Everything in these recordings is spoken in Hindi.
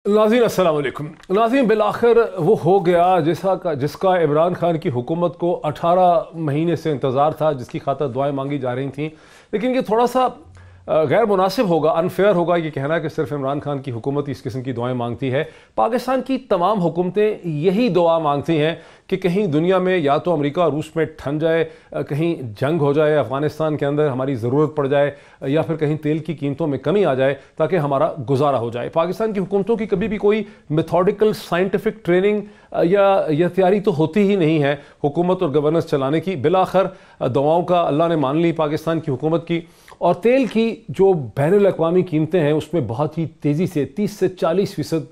नाज़रीन अस्सलाम वालेकुम। नाज़रीन बिलाखिर वो हो गया जिसका इमरान खान की हुकूमत को 18 महीने से इंतज़ार था, जिसकी खातिर दुआएं मांगी जा रही थीं। लेकिन ये थोड़ा सा गैर मुनासिब होगा, अनफेयर होगा ये कहना कि सिर्फ इमरान खान की हुकूमत इस किस्म की दुआएं मांगती है। पाकिस्तान की तमाम हुकूमतें यही दुआ मांगती हैं कि कहीं दुनिया में या तो अमेरिका और रूस में ठन जाए, कहीं जंग हो जाए, अफ़गानिस्तान के अंदर हमारी ज़रूरत पड़ जाए, या फिर कहीं तेल की कीमतों में कमी आ जाए ताकि हमारा गुजारा हो जाए। पाकिस्तान की हुकूमतों की कभी भी कोई मेथोडिकल साइंटिफिक ट्रेनिंग या तैयारी तो होती ही नहीं है हुकूमत और गवर्नेंस चलाने की। बिलाखिर दवाओं का अल्लाह ने मान ली पाकिस्तान की हुकूमत की, और तेल की जो बैनुल अक़वामी कीमतें हैं उसमें बहुत ही तेज़ी से 30 से 40%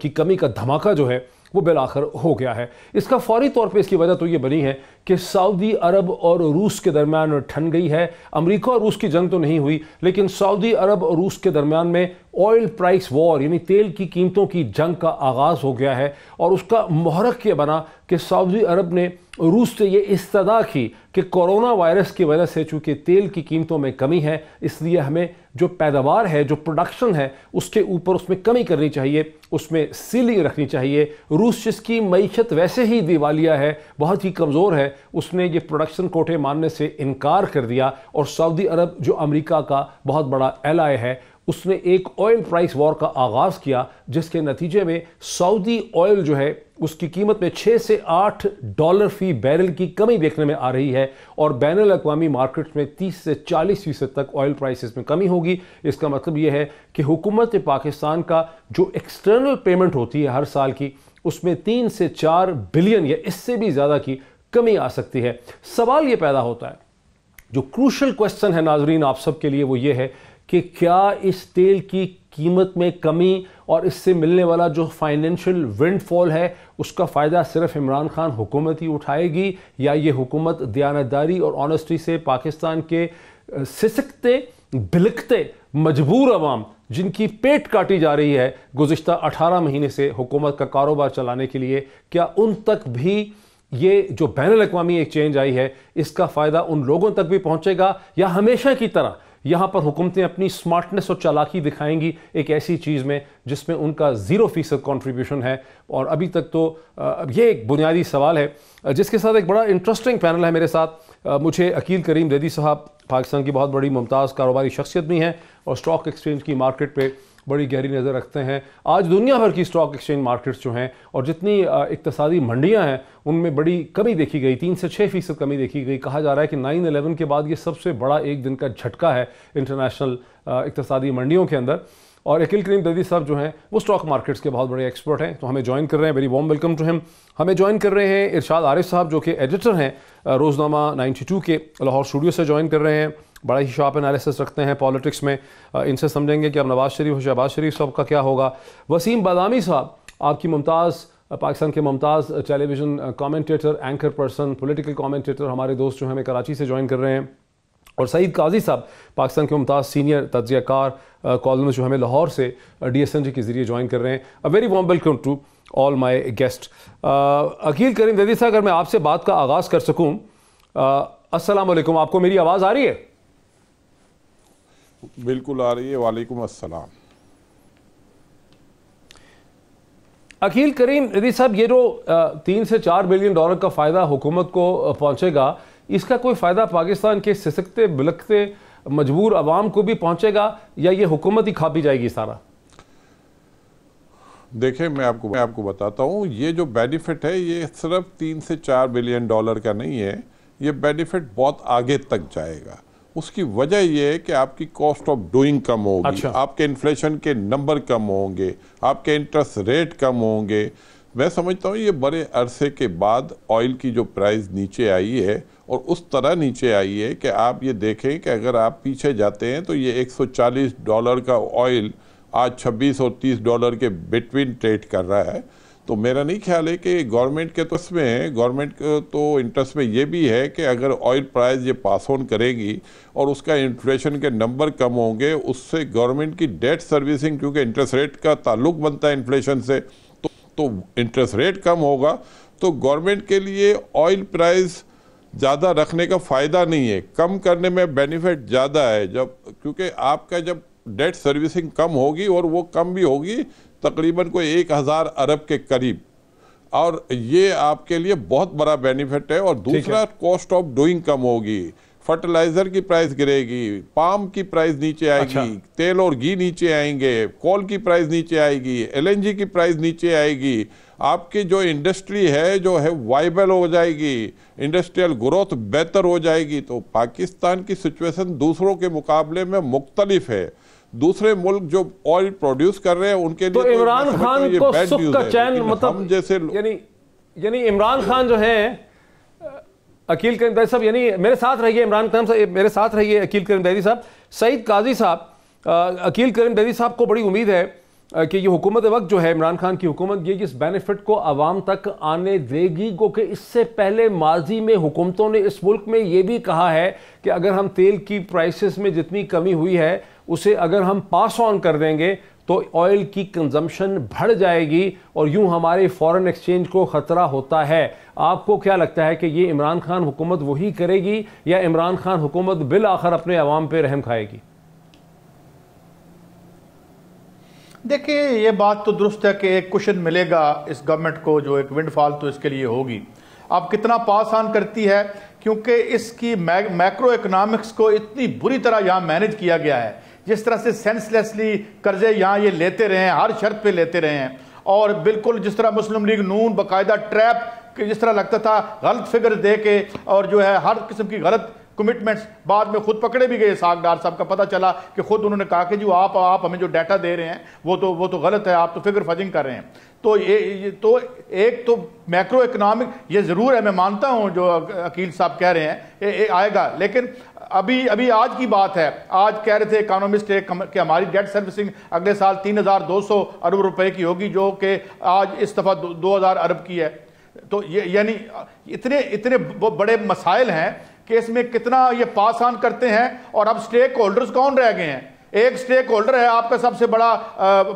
की कमी का धमाका जो है वो बिलाखिर हो गया है। इसका फौरी तौर पे इसकी वजह तो ये बनी है कि सऊदी अरब और रूस के दरमियान ठन गई है। अमेरिका और रूस की जंग तो नहीं हुई, लेकिन सऊदी अरब और रूस के दरमियान में ऑयल प्राइस वॉर यानी तेल की कीमतों की जंग का आगाज़ हो गया है। और उसका मुहर्रिक ये बना कि सऊदी अरब ने रूस से ये इस्तदा की कि कोरोना वायरस की वजह से चूँकि तेल की कीमतों में कमी है, इसलिए हमें जो पैदावार है, जो प्रोडक्शन है, उसके ऊपर उसमें कमी करनी चाहिए, उसमें सीलिंग रखनी चाहिए। रूस जिसकी मईशत वैसे ही दिवालिया है, बहुत ही कमज़ोर है, उसने ये प्रोडक्शन कोटे मानने से इनकार कर दिया। और सऊदी अरब जो अमेरिका का बहुत बड़ा एलाय है, उसने एक ऑयल प्राइस वॉर का आगाज़ किया, जिसके नतीजे में सऊदी ऑयल जो है उसकी कीमत में 6 से 8 डॉलर फी बैरल की कमी देखने में आ रही है। और बैनुल अक़वामी मार्केट में 30 से 40% तक ऑयल प्राइसेस में कमी होगी। इसका मतलब यह है कि हुकूमत पाकिस्तान का जो एक्सटर्नल पेमेंट होती है हर साल की, उसमें 3 से 4 बिलियन या इससे भी ज़्यादा की कमी आ सकती है। सवाल ये पैदा होता है, जो क्रूशल क्वेश्चन है नाजरीन आप सब के लिए, वो ये है कि क्या इस तेल की कीमत में कमी और इससे मिलने वाला जो फाइनेंशियल विंडफॉल है उसका फ़ायदा सिर्फ इमरान खान हुकूमत ही उठाएगी, या ये हुकूमत दयानतदारी और ऑनेस्टी से पाकिस्तान के सिसकते बिलकते मजबूर अवाम जिनकी पेट काटी जा रही है गुज़िश्ता 18 महीने से हुकूमत का कारोबार चलाने के लिए, क्या उन तक भी ये जो बैनुल अक़वामी एक चेंज आई है इसका फ़ायदा उन लोगों तक भी पहुँचेगा, या हमेशा की तरह यहाँ पर हुकूमतें अपनी स्मार्टनेस और चालाकी दिखाएंगी एक ऐसी चीज़ में जिसमें उनका 0% कॉन्ट्रीब्यूशन है। और अभी तक तो ये एक बुनियादी सवाल है जिसके साथ एक बड़ा इंटरेस्टिंग पैनल है मेरे साथ। मुझे अकील करीम ज़ैदी साहब पाकिस्तान की बहुत बड़ी मुमताज़ कारोबारी शख्सियत भी हैं और स्टॉक एक्सचेंज की मार्केट पे बड़ी गहरी नज़र रखते हैं। आज दुनिया भर की स्टॉक एक्सचेंज मार्केट्स जो हैं और जितनी इक़्तिसादी मंडियां हैं उनमें बड़ी कमी देखी गई, 3 से 6% कमी देखी गई। कहा जा रहा है कि 9/11 के बाद ये सबसे बड़ा एक दिन का झटका है इंटरनेशनल इक़्तिसादी मंडियों के अंदर। और अकील करीम ज़ैदी साहब जो हैं वो स्टॉक मार्केट्स के बहुत बड़े एक्सपर्ट हैं, तो हमें ज्वाइन कर रहे हैं। Very warm welcome to him. हमें ज्वाइन कर रहे हैं इरशाद आरिफ साहब जो कि एडिटर हैं रोज़नामा 92 के लाहौर स्टूडियो से ज्वाइन कर रहे हैं। बड़ा ही शार्प एनालिसिस रखते हैं पॉलिटिक्स में। इनसे समझेंगे कि अब नवाज़ शरीफ और शहबाज शरीफ साहब का क्या होगा। वसीम बादामी साहब आपकी मुमताज़ पाकिस्तान के Mumtaz television commentator, anchor person, political commentator, हमारे दोस्त जो हमें कराची से ज्वाइन कर रहे हैं। और सईद काजी साहब पाकिस्तान के मुमताज़ सीनियर तज्ज़ियाकार कॉलमिस्ट जो हमें लाहौर से DSNG के ज़रिए ज्वाइन कर रहे हैं। A very warm welcome to all my guest. Aqeel Karim Zaidi sahab, अगर मैं आपसे बात का आगाज़ कर सकूँ। अस्सलाम वालेकुम, आपको मेरी आवाज़ आ रही है? बिल्कुल आ रही है। वालेकुम अस्सलाम। अकील करीम ज़ैदी साहब, ये जो 3 से 4 बिलियन डॉलर का फ़ायदा हुकूमत को पहुँचेगा, इसका कोई फ़ायदा पाकिस्तान के सिसकते बिलकते मजबूर अवाम को भी पहुँचेगा, या ये हुकूमत ही खा पी जाएगी सारा? देखें, मैं आपको बताता हूँ, ये जो बेनिफिट है ये सिर्फ 3 से 4 बिलियन डॉलर का नहीं है। ये बेनिफिट बहुत आगे तक जाएगा। उसकी वजह यह है कि आपकी कॉस्ट ऑफ डूइंग कम होगी। अच्छा। आपके इन्फ्लेशन के नंबर कम होंगे, आपके इंटरेस्ट रेट कम होंगे। मैं समझता हूँ ये बड़े अरसे के बाद ऑयल की जो प्राइस नीचे आई है, और उस तरह नीचे आई है कि आप ये देखें कि अगर आप पीछे जाते हैं तो ये 140 डॉलर का ऑयल आज 26 और 30 डॉलर के बिटवीन ट्रेड कर रहा है। तो मेरा नहीं ख्याल है कि गवर्नमेंट के तो इसमें है, गवर्नमेंट को तो इंटरेस्ट में ये भी है कि अगर ऑयल प्राइस ये पास ऑन करेगी और उसका इन्फ्लेशन के नंबर कम होंगे, उससे गवर्नमेंट की डेट सर्विसिंग, क्योंकि इंटरेस्ट रेट का ताल्लुक बनता है इन्फ्लेशन से, तो इंटरेस्ट रेट कम होगा तो गवर्नमेंट के लिए ऑयल प्राइस ज़्यादा रखने का फ़ायदा नहीं है, कम करने में बेनिफिट ज़्यादा है। जब क्योंकि आपका जब डेट सर्विसिंग कम होगी और वो कम भी होगी तकरीबन कोई 1000 अरब के करीब, और ये आपके लिए बहुत बड़ा बेनिफिट है। और दूसरा, कॉस्ट ऑफ डूइंग कम होगी, फर्टिलाइजर की प्राइस गिरेगी, पाम की प्राइस नीचे आएगी, तेल और घी नीचे आएंगे, कोल की प्राइस नीचे आएगी, एलएनजी की प्राइस नीचे आएगी, आपकी जो इंडस्ट्री है जो है वाइबल हो जाएगी, इंडस्ट्रियल ग्रोथ बेहतर हो जाएगी। तो पाकिस्तान की सिचुएशन दूसरों के मुकाबले में मुख्तलिफ है। दूसरे मुल्क जो ऑयल प्रोड्यूस कर रहे हैं उनके लिए तो इमरान खान को सुख का चैन, मतलब जैसे यानी इमरान खान जो है, अकील करीम दैदी साहब, यानी मेरे साथ रहिए, इमरान खान साहब मेरे साथ रहिए, अकील करीम दैदी साहब, सईद काजी साहब, अकील करीम दैदी साहब को बड़ी उम्मीद है कि ये हुकूमत वक्त जो है इमरान खान की हुकूमत, ये इस बेनिफिट को आवाम तक आने देगी, क्योंकि इससे पहले माजी में हुकूमतों ने इस मुल्क में ये भी कहा है कि अगर हम तेल की प्राइसेस में जितनी कमी हुई है उसे अगर हम पास ऑन कर देंगे तो ऑयल की कंजम्पशन बढ़ जाएगी और यूं हमारे फॉरेन एक्सचेंज को ख़तरा होता है। आपको क्या लगता है कि ये इमरान खान हुकूमत वही करेगी या इमरान खान हुकूमत बिल आखिर अपने अवाम पे रहम खाएगी? देखिए, ये बात तो दुरुस्त है कि एक कुशन मिलेगा इस गवर्नमेंट को, जो एक विंडफॉल तो इसके लिए होगी। अब कितना पास ऑन करती है, क्योंकि इसकी मैक्रो इकोनॉमिक्स को इतनी बुरी तरह यहाँ मैनेज किया गया है, जिस तरह से सेंसलेसली कर्जे यहाँ ये लेते रहे हैं, हर शर्त पे लेते रहे हैं, और बिल्कुल जिस तरह मुस्लिम लीग नून बाकायदा ट्रैप कि जिस तरह लगता था गलत फिगर दे के, और जो है हर किस्म की गलत कमिटमेंट्स, बाद में खुद पकड़े भी गए सागदार साहब का, पता चला कि खुद उन्होंने कहा कि जो आप हमें जो डाटा दे रहे हैं वो तो गलत है, आप तो फिगर फजिंग कर रहे हैं। तो ये तो एक तो मैक्रो इकोनॉमिक ये ज़रूर है, मैं मानता हूँ जो अकील साहब कह रहे हैं आएगा, लेकिन अभी आज की बात है, आज कह रहे थे इकोनॉमिस्ट कि हमारी डेट सर्विसिंग अगले साल 3200 अरब रुपए की होगी, जो कि आज इस दफ़ा 2000 अरब की है। तो ये यानी इतने बड़े मसाइल हैं कि इसमें कितना ये पास ऑन करते हैं। और अब स्टेक होल्डर्स कौन रह गए हैं? एक स्टेक होल्डर है आपका सबसे बड़ा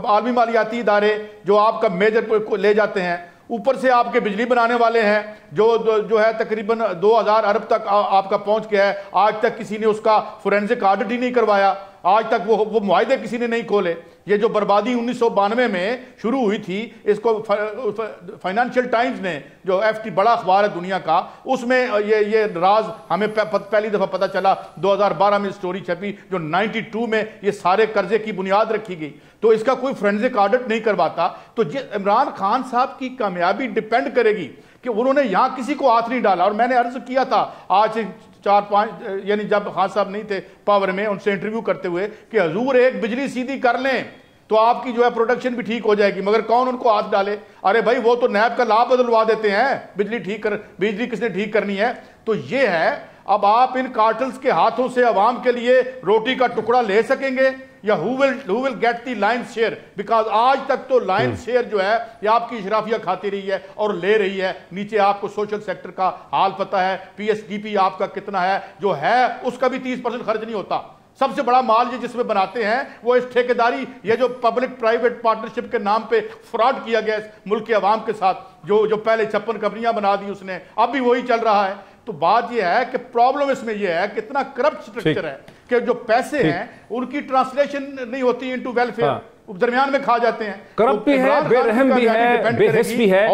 आलमी मालियाती इदारे जो आपका मेजर ले जाते हैं, ऊपर से आपके बिजली बनाने वाले हैं जो है तकरीबन 2000 अरब तक आपका पहुंच गया है। आज तक किसी ने उसका फोरेंसिक ऑडिट ही नहीं करवाया, आज तक वो मुआहदे किसी ने नहीं खोले। ये जो बर्बादी 1992 में शुरू हुई थी, इसको फाइनेंशियल टाइम्स ने, जो FT बड़ा अखबार है दुनिया का, उसमें ये राज हमें पहली दफा पता चला। 2012 में स्टोरी छपी जो 92 में ये सारे कर्जे की बुनियाद रखी गई। तो इसका कोई फोरेंसिक ऑडिट नहीं करवाता। तो इमरान खान साहब की कामयाबी डिपेंड करेगी कि उन्होंने यहां किसी को हाथ नहीं डाला। और मैंने अर्ज किया था आज 4-5 यानी जब खान साहब नहीं थे पावर में, उनसे इंटरव्यू करते हुए कि हजूर एक बिजली सीधी कर लें तो आपकी जो है प्रोडक्शन भी ठीक हो जाएगी, मगर कौन उनको हाथ डाले? अरे भाई वो तो नैब का लाभ बदलवा देते हैं, बिजली किसने ठीक करनी है? तो ये है, अब आप इन कार्टल्स के हाथों से अवाम के लिए रोटी का टुकड़ा ले सकेंगे या who will get the Lions share? Because आज तक तो लायंस शेयर जो है ये आपकी इशराफिया खाती रही है और ले रही है। नीचे आपको सोशल सेक्टर का हाल पता है, PSDP आपका कितना है, जो है उसका भी 30% खर्च नहीं होता। सबसे बड़ा माल ये जिसमें बनाते हैं वो इस ठेकेदारी, ये जो पब्लिक प्राइवेट पार्टनरशिप के नाम पे फ्रॉड किया गया इस मुल्क के अवाम के साथ, जो पहले 56 कंपनियां बना दी उसने, अब भी वही चल रहा है। तो बात यह है कि प्रॉब्लम इसमें यह है कितना करप्ट स्ट्रक्चर है कि जो पैसे हैं उनकी ट्रांसलेशन नहीं होती इनटू वेलफेयर, दरमियान में खा जाते हैं। करप्ट भी है, बेरहम भी है, बेहिस भी है,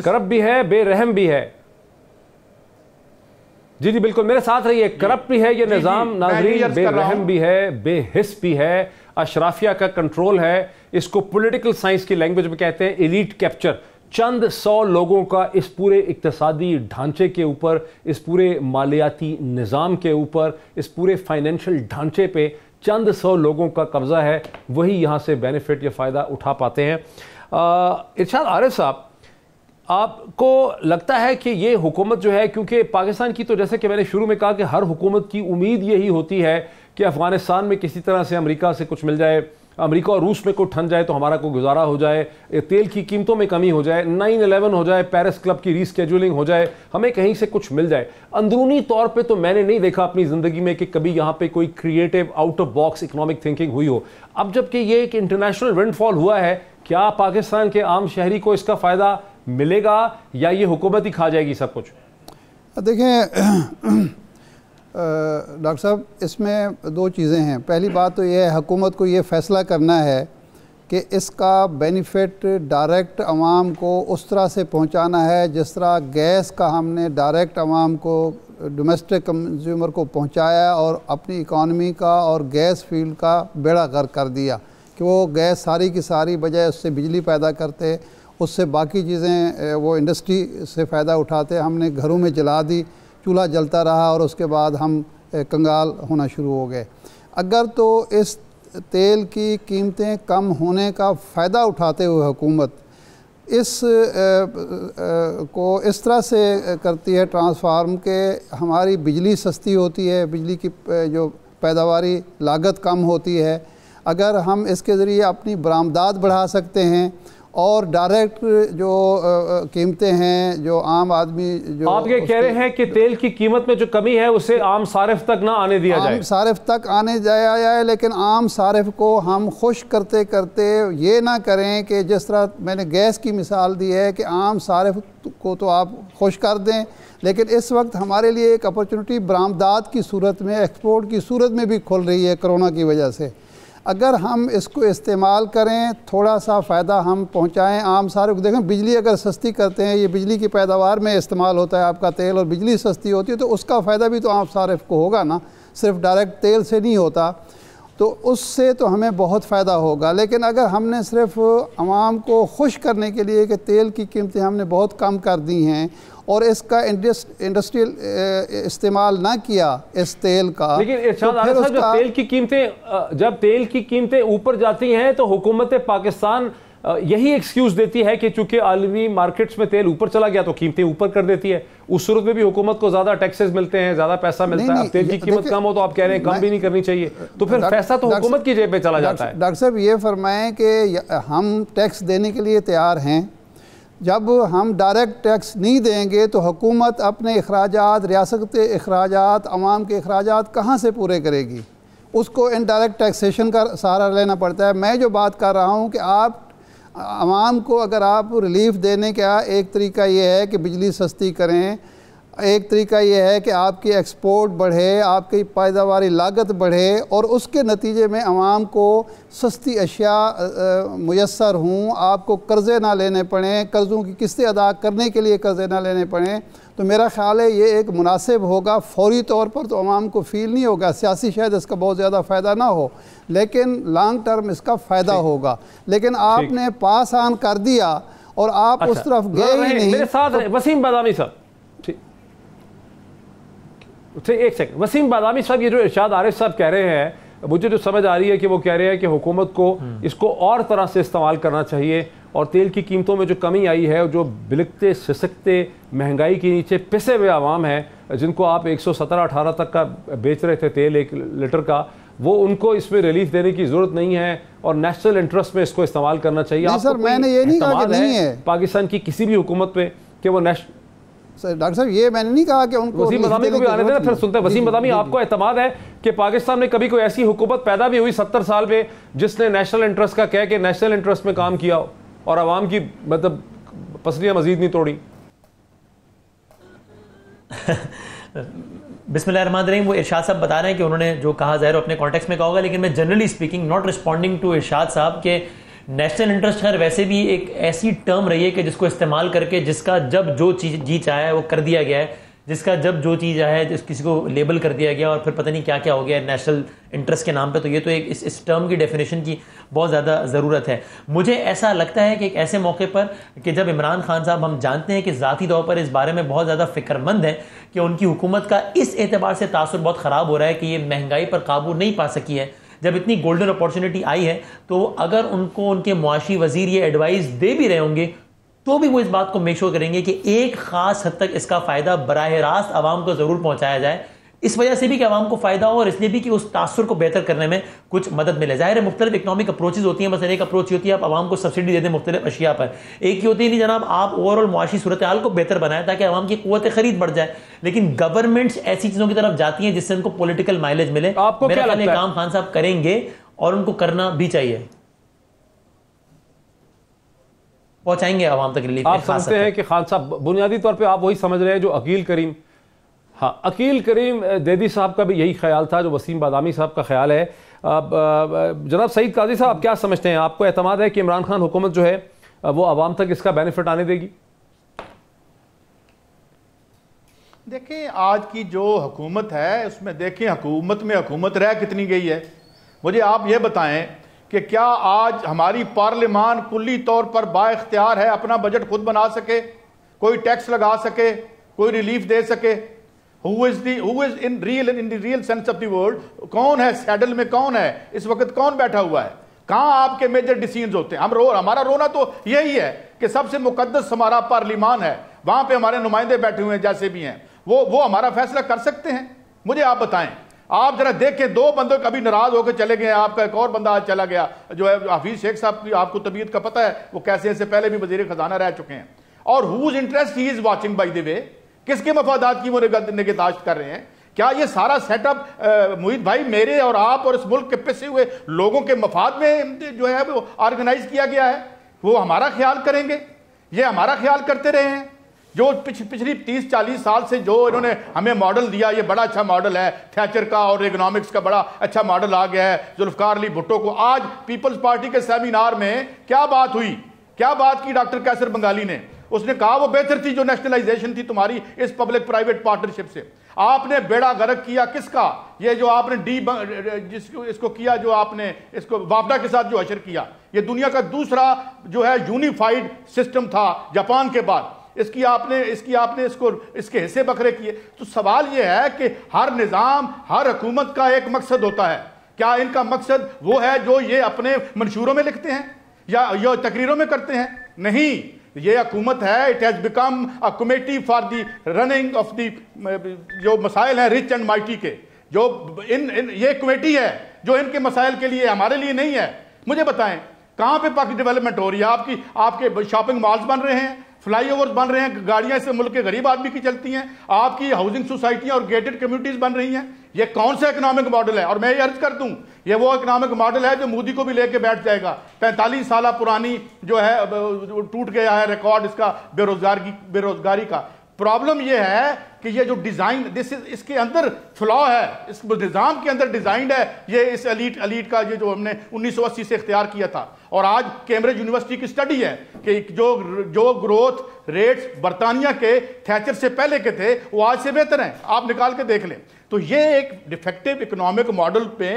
करप्ट भी है, बेरहम भी है। जी जी बिल्कुल, मेरे साथ रहिए। करप्ट भी है ये निज़ाम नाज़रीन, बेरहम भी है, बेहिस भी है, अशराफिया का कंट्रोल है। इसको पॉलिटिकल साइंस की लैंग्वेज में कहते हैं एलीट कैप्चर। चंद 100 लोगों का इस पूरे इक्तिसादी ढांचे के ऊपर, इस पूरे मालियाती निज़ाम के ऊपर, इस पूरे फाइनेंशियल ढांचे पे चंद 100 लोगों का कब्जा है, वही यहाँ से बेनिफिट या फ़ायदा उठा पाते हैं। इरशाद आरिफ साहब, आपको लगता है कि ये हुकूमत जो है, क्योंकि पाकिस्तान की तो जैसे कि मैंने शुरू में कहा कि हर हुकूमत की उम्मीद यही होती है कि अफ़गानिस्तान में किसी तरह से अमेरिका से कुछ मिल जाए, अमेरिका और रूस में कुछ ठन जाए तो हमारा कोई गुजारा हो जाए, तेल की कीमतों में कमी हो जाए, 9/11 हो जाए, पेरिस क्लब की रीस्केड्यूलिंग हो जाए, हमें कहीं से कुछ मिल जाए। अंदरूनी तौर पे तो मैंने नहीं देखा अपनी ज़िंदगी में कि कभी यहाँ पे कोई creative out of box economic thinking हुई हो। अब जबकि ये एक इंटरनेशनल विंडफॉल हुआ है, क्या पाकिस्तान के आम शहरी को इसका फ़ायदा मिलेगा या ये हुकूमत ही खा जाएगी सब कुछ? देखें डॉक्टर साहब, इसमें दो चीज़ें हैं। पहली बात तो ये है, हुकूमत को ये फ़ैसला करना है कि इसका बेनिफिट डायरेक्ट आवाम को उस तरह से पहुंचाना है जिस तरह गैस का हमने डायरेक्ट आवाम को, डोमेस्टिक कंज्यूमर को पहुंचाया और अपनी इकॉनमी का और गैस फील्ड का बेड़ा गर्क कर दिया कि वो गैस सारी की सारी बजाय उससे बिजली पैदा करते, उससे बाकी चीज़ें वो इंडस्ट्री से फ़ायदा उठाते, हमने घरों में जला दी, चूल्हा जलता रहा और उसके बाद हम कंगाल होना शुरू हो गए। अगर तो इस तेल की कीमतें कम होने का फ़ायदा उठाते हुए हुकूमत इस को इस तरह से करती है ट्रांसफार्म के हमारी बिजली सस्ती होती है, बिजली की जो पैदावारी लागत कम होती है, अगर हम इसके ज़रिए अपनी बरामदात बढ़ा सकते हैं और डायरेक्ट जो कीमतें हैं जो आम आदमी जो आप ये कह रहे हैं कि तेल की कीमत में जो कमी है उसे आम सारिफ तक ना आने दिया जाए, आम सारिफ तक आने जाया जाए, लेकिन आम सारिफ को हम खुश करते करते ये ना करें कि जिस तरह मैंने गैस की मिसाल दी है कि आम सारिफ को तो आप खुश कर दें, लेकिन इस वक्त हमारे लिए एक अपॉर्चुनिटी बरामदात की सूरत में, एक्सपोर्ट की सूरत में भी खुल रही है कोरोना की वजह से। अगर हम इसको इस्तेमाल करें, थोड़ा सा फ़ायदा हम पहुंचाएं आम सारे को। देखें, बिजली अगर सस्ती करते हैं, ये बिजली की पैदावार में इस्तेमाल होता है आपका तेल, और बिजली सस्ती होती है तो उसका फ़ायदा भी तो आम सारिफ को होगा ना, सिर्फ डायरेक्ट तेल से नहीं होता, तो उससे तो हमें बहुत फ़ायदा होगा। लेकिन अगर हमने सिर्फ आवाम को खुश करने के लिए कि तेल की कीमतें हमने बहुत कम कर दी हैं और इसका इंडस्ट्रियल इस्तेमाल ना किया इस तेल का, लेकिन इरशाद आरिफ साहब, जब तेल की कीमतें ऊपर जाती हैं तो हुकूमत पाकिस्तान यही एक्सक्यूज देती है कि चूंकि आलमी मार्केट्स में तेल ऊपर चला गया तो कीमतें ऊपर कर देती है। उस सूरत में भी हुकूमत को ज्यादा टैक्सेस मिलते हैं, ज्यादा पैसा मिलता है। अब तेल की कीमत कम हो तो आप कह रहे हैं कम भी नहीं करनी चाहिए, तो फिर पैसा तो हुकूमत की जेब में चला जाता है। डॉक्टर साहब ये फरमाएं कि हम टैक्स देने के लिए तैयार हैं, जब हम डायरेक्ट टैक्स नहीं देंगे तो हुकूमत अपने अखराजात, रियासत के अखराजात, अवाम के अखराजात कहाँ से पूरे करेगी? उसको इनडायरेक्ट टैक्सेशन का सहारा लेना पड़ता है। मैं जो बात कर रहा हूँ कि आप आवाम को अगर आप रिलीफ देने का, एक तरीका ये है कि बिजली सस्ती करें, एक तरीका ये है कि आपकी एक्सपोर्ट बढ़े, आपकी पैदावारी लागत बढ़े और उसके नतीजे में आवाम को सस्ती अशिया मुयस्सर हों, आपको कर्ज़े ना लेने पड़ें, कर्ज़ों की किस्तें अदा करने के लिए कर्ज़े ना लेने पड़ें, तो मेरा ख़्याल है ये एक मुनासिब होगा। फौरी तौर पर तो आवाम को फ़ील नहीं होगा, सियासी शायद इसका बहुत ज़्यादा फ़ायदा ना हो, लेकिन लॉन्ग टर्म इसका फ़ायदा होगा। लेकिन आपने पास ऑन कर दिया और आप उस तरफ गए ही नहीं। मेरे साथ वसीम बादामी साहब, एक सेकंड, वसीम बादामी साहब, ये जो इरशाद आरिफ साहब कह रहे हैं, मुझे जो समझ आ रही है कि वो कह रहे हैं कि हुकूमत को इसको और तरह से इस्तेमाल करना चाहिए और तेल की कीमतों में जो कमी आई है, जो बिलकते सिसकते महंगाई के नीचे पिसे हुए आवाम है जिनको आप 117-18 तक का बेच रहे थे तेल 1 लीटर का, वो उनको इसमें रिलीफ देने की ज़रूरत नहीं है और नेशनल इंटरेस्ट में इसको इस्तेमाल करना चाहिए। सर मैंने ये नहीं कहा कि नहीं है पाकिस्तान की किसी भी हुकूमत पे कि वो नेशनल। डॉक्टर साहब ये मैंने नहीं कहा कि उनको वसीम बदामी को भी आने देना, फिर सुनते हैं। वसीम बदामी, आपको एतमाद है कि पाकिस्तान में कभी कोई ऐसी हुकूमत पैदा भी हुई 70 साल में जिसने नेशनल इंटरेस्ट का कह के नेशनल इंटरेस्ट में काम किया हो और आवाम की मतलब पसलियां मजीद नहीं तोड़ी? बिस्मिल्लाहिर्रहमानिर्रहीम। वो इरशाद साहब बता रहे हैं कि उन्होंने जो कहा ज़ाहिर अपने कॉन्टेक्स्ट में कहा होगा, लेकिन मैं generally speaking not responding to Irshad sahab के नेशनल इंटरेस्ट खैर वैसे भी एक ऐसी टर्म रही है कि जिसको इस्तेमाल करके जिसका जब जो चीज़ जी चाहे वो कर दिया गया है, जिसका जब जो चीज़ है जिस किसी को लेबल कर दिया गया और फिर पता नहीं क्या क्या हो गया नेशनल इंटरेस्ट के नाम पे। तो ये तो एक इस टर्म की डेफिनेशन की बहुत ज़्यादा ज़रूरत है। मुझे ऐसा लगता है कि एक ऐसे मौके पर कि जब इमरान खान साहब, हम जानते हैं कि ज़ाती तौर पर इस बारे में बहुत ज़्यादा फ़िक्रमंद है कि उनकी हुकूमत का इस एतबार से तासुर बहुत ख़राब हो रहा है कि ये महंगाई पर काबू नहीं पा सकी है। जब इतनी गोल्डन अपॉर्चुनिटी आई है तो अगर उनको उनके मुआशी वजीर ये एडवाइस दे भी रहे होंगे तो भी वो इस बात को मेक श्योर करेंगे कि एक खास हद तक इसका फायदा बराह रास्त आवाम को जरूर पहुंचाया जाए, इस वजह से भी कि आवाम को फायदा हो और इसलिए भी कि उस तासुर को बेहतर करने में कुछ मदद मिले। जाहिर है मुख्तलिफ इकनॉमिक अप्रोचेज होती हैं, बस एक अप्रोच होती है आप आवाम को सब्सिडी दे दें मुख्तलिफ अशिया पर, एक ही होती है नहीं जनाब आप ओवरऑल मुआशी सूरत हाल को बेहतर बनाएं ताकि आवाम की कुव्वत खरीद बढ़ जाए। लेकिन गवर्नमेंट्स ऐसी चीजों की तरफ जाती हैं जिससे उनको पॉलिटिकल माइलेज मिले। आपको क्या लगता है? काम खान साहब करेंगे और उनको करना भी चाहिए, पहुंचाएंगे आवाम तक रिलीफ। आप समझते हैं कि खान साहब बुनियादी तौर पे आप वही समझ रहे हैं जो अकील करीम, हाँ अकील करीम देदी साहब का भी यही ख्याल था जो वसीम बादामी साहब का ख्याल है। जनाब सईद काजी साहब, आप क्या समझते हैं, आपको एतमाद है कि इमरान खान हुकूमत जो है वो आवाम तक इसका बेनिफिट आने देगी? देखिए, आज की जो हुकूमत है उसमें देखें हुकूमत में हुकूमत रह कितनी गई है। मुझे आप ये बताएं कि क्या आज हमारी पार्लियामान कुल्ली तौर पर बाइख्तियार है अपना बजट खुद बना सके, कोई टैक्स लगा सके, कोई रिलीफ दे सके? Who is in real sense of the word, कौन है सैडल में, कौन है इस वक्त, कौन बैठा हुआ है? कहां आपके मेजर डिसीजन होते हैं? हमारा रोना तो यही है कि सबसे मुकद्दस हमारा पार्लियामान है, वहां पे हमारे नुमाइंदे बैठे हुए हैं जैसे भी हैं, वो हमारा फैसला कर सकते हैं। मुझे आप बताएं, आप जरा देखें, दो बंदों कभी नाराज होकर चले गए, आपका एक और बंदा आज चला गया जो है हफीज शेख साहब की, आपको तबीयत का पता है, वो कैसे इससे पहले भी वजीर खजाना रह चुके हैं। और whose interest he is watching by the way, किसके मफादात की वो निगहदाश्त कर रहे हैं? क्या ये सारा सेटअप मोहित भाई मेरे और आप और इस मुल्क के पिसे हुए लोगों के मफाद में जो है वो ऑर्गेनाइज किया गया है? वो हमारा ख्याल करेंगे? ये हमारा ख्याल करते रहे हैं जो पिछली 30-40 साल से जो इन्होंने हमें मॉडल दिया, ये बड़ा अच्छा मॉडल है थैचर का, और इकोनॉमिक्स का बड़ा अच्छा मॉडल आ गया है जुल्फकार अली भुट्टो को। आज पीपल्स पार्टी के सेमिनार में क्या बात हुई, क्या बात की डॉक्टर कैसर बंगाली ने? उसने कहा वो बेहतर थी जो नेशनलाइजेशन थी तुम्हारी इस पब्लिक प्राइवेट पार्टनरशिप से। आपने बेड़ा गर्क किया किसका? ये जो आपने इसको किया, जो आपने इसको वापडा के साथ जो हशर किया, ये दुनिया का दूसरा जो है यूनिफाइड सिस्टम था जापान के बाद। इसके इसके हिस्से बखरे किए। तो सवाल यह है कि हर निज़ाम, हर हुकूमत का एक मकसद होता है। क्या इनका मकसद वो है जो ये अपने मंशूरों में लिखते हैं या तकरीरों में करते हैं? नहीं, ये हुकूमत है, it has become a committee for the running of the जो मसाइल हैं रिच एंड माइटी के, जो ये कमेटी है जो इनके मसाइल के लिए, हमारे लिए नहीं है। मुझे बताएं कहां पे पाकि डेवलपमेंट हो रही है? आपके शॉपिंग मॉल्स बन रहे हैं, फ्लाईओवर्स बन रहे हैं, गाड़ियां इस मुल्क के गरीब आदमी की चलती हैं, आपकी हाउसिंग सोसाइटियां और गेटेड कम्युनिटीज बन रही हैं। ये कौन सा इकोनॉमिक मॉडल है? और मैं ये अर्ज कर दूं, ये वो इकोनॉमिक मॉडल है जो मोदी को भी लेके बैठ जाएगा। 45 साल पुरानी जो है टूट गया है रिकॉर्ड इसका बेरोजगारी का। प्रॉब्लम यह है कि ये जो डिजाइन इसके अंदर फ्लॉ है, इस निजाम के अंदर डिजाइंड है ये इस एलीट का ये जो हमने 1980 से इख्तियार किया था। और आज कैम्ब्रिज यूनिवर्सिटी की स्टडी है कि जो ग्रोथ रेट्स बरतानिया के थैचर से पहले के थे वो आज से बेहतर हैं, आप निकाल के देख लें। तो ये एक डिफेक्टिव इकोनॉमिक मॉडल पे